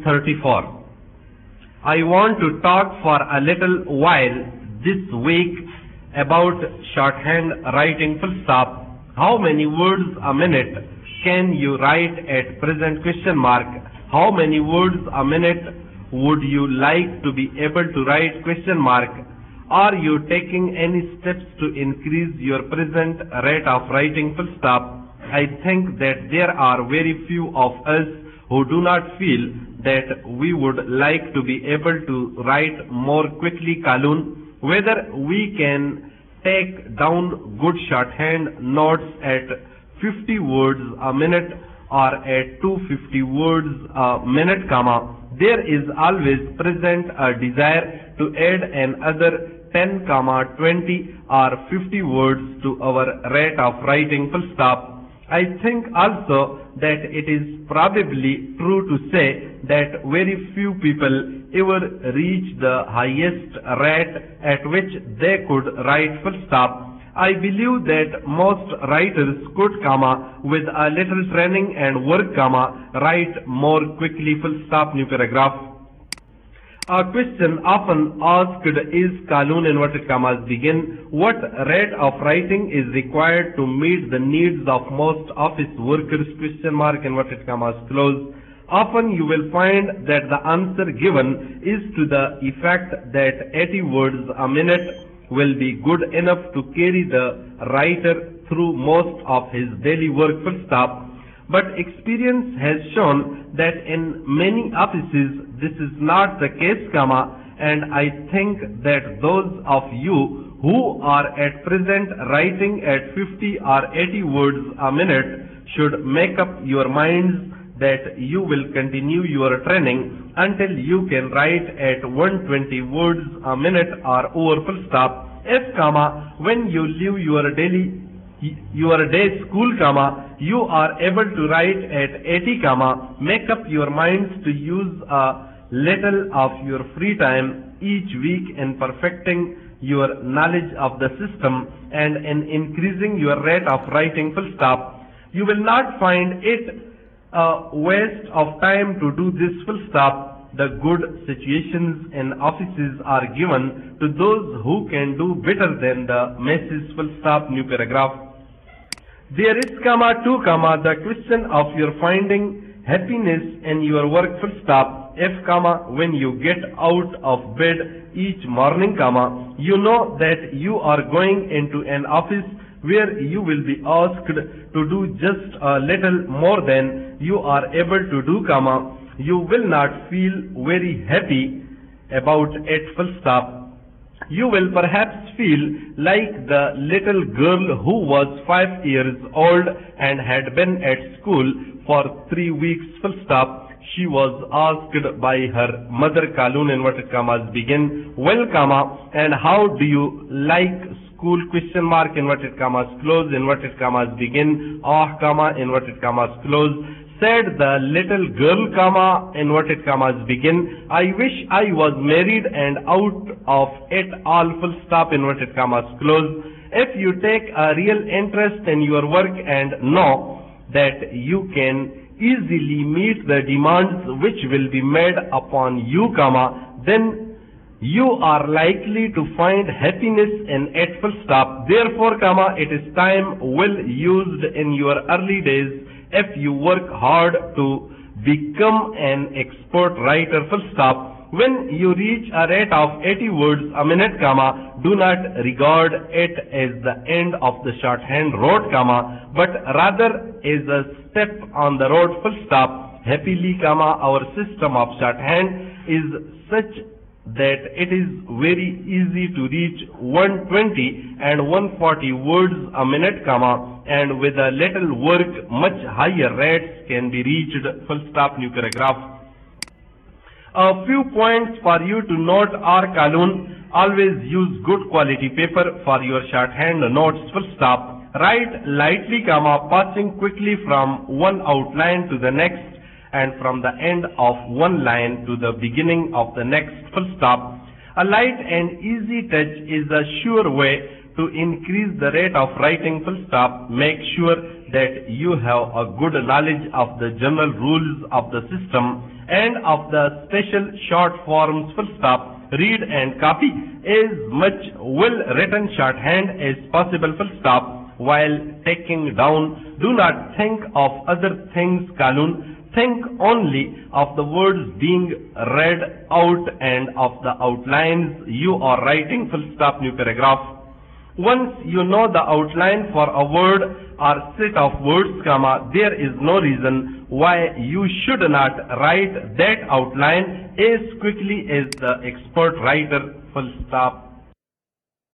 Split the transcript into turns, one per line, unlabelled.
34. I want to talk for a little while this week about shorthand writing full stop. How many words a minute can you write at present question mark? How many words a minute would you like to be able to write question mark? Are you taking any steps to increase your present rate of writing full stop? I think that there are very few of us who do not feel that we would like to be able to write more quickly column, whether we can take down good shorthand notes at 50 words a minute or at 250 words a minute, there is always present a desire to add another 10, 20 or 50 words to our rate of writing full stop. I think also that it is probably true to say that very few people ever reach the highest rate at which they could write full stop. I believe that most writers could, with a little training and work, write more quickly full stop new paragraph. A question often asked is colon inverted commas begin. What rate of writing is required to meet the needs of most office workers? Question mark inverted commas close. Often you will find that the answer given is to the effect that 80 words a minute will be good enough to carry the writer through most of his daily work full stop. But experience has shown that in many offices this is not the case, and I think that those of you who are at present writing at 50 or 80 words a minute should make up your minds that you will continue your training until you can write at 120 words a minute or over full stop. If, when you leave your day school, you are able to write at 80, make up your minds to use a little of your free time each week in perfecting your knowledge of the system and in increasing your rate of writing full stop. You will not find it a waste of time to do this full stop. The good situations in offices are given to those who can do better than the messes full stop new paragraph. There is, 2, the question of your finding happiness in your work full stop. If, when you get out of bed each morning, you know that you are going into an office where you will be asked to do just a little more than you are able to do, you will not feel very happy about it full stop. You will perhaps feel like the little girl who was 5 years old and had been at school for 3 weeks full stop. She was asked by her mother, colon inverted commas begin, well, and how do you like school? Question mark inverted commas close inverted commas begin, inverted commas close. Said the little girl, inverted commas begin, I wish I was married and out of it all full stop inverted commas close. If you take a real interest in your work and know that you can easily meet the demands which will be made upon you, then you are likely to find happiness in it full stop. Therefore, it is time well used in your early days if you work hard to become an expert writer full stop. When you reach a rate of 80 words a minute, do not regard it as the end of the shorthand road, but rather as a step on the road full stop. Happily, our system of shorthand is such that it is very easy to reach 120 and 140 words a minute, and with a little work much higher rates can be reached full stop new paragraph. A few points for you to note are colon. Always use good quality paper for your shorthand notes full stop. Write lightly, passing quickly from one outline to the next and from the end of one line to the beginning of the next full stop. A light and easy touch is a sure way to increase the rate of writing full stop. Make sure that you have a good knowledge of the general rules of the system and of the special short forms full stop. Read and copy as much well written shorthand as possible full stop. While taking down, do not think of other things colon. Think only of the words being read out and of the outlines you are writing full stop new paragraph. Once you know the outline for a word or set of words, comma, there is no reason why you should not write that outline as quickly as the expert writer, full stop.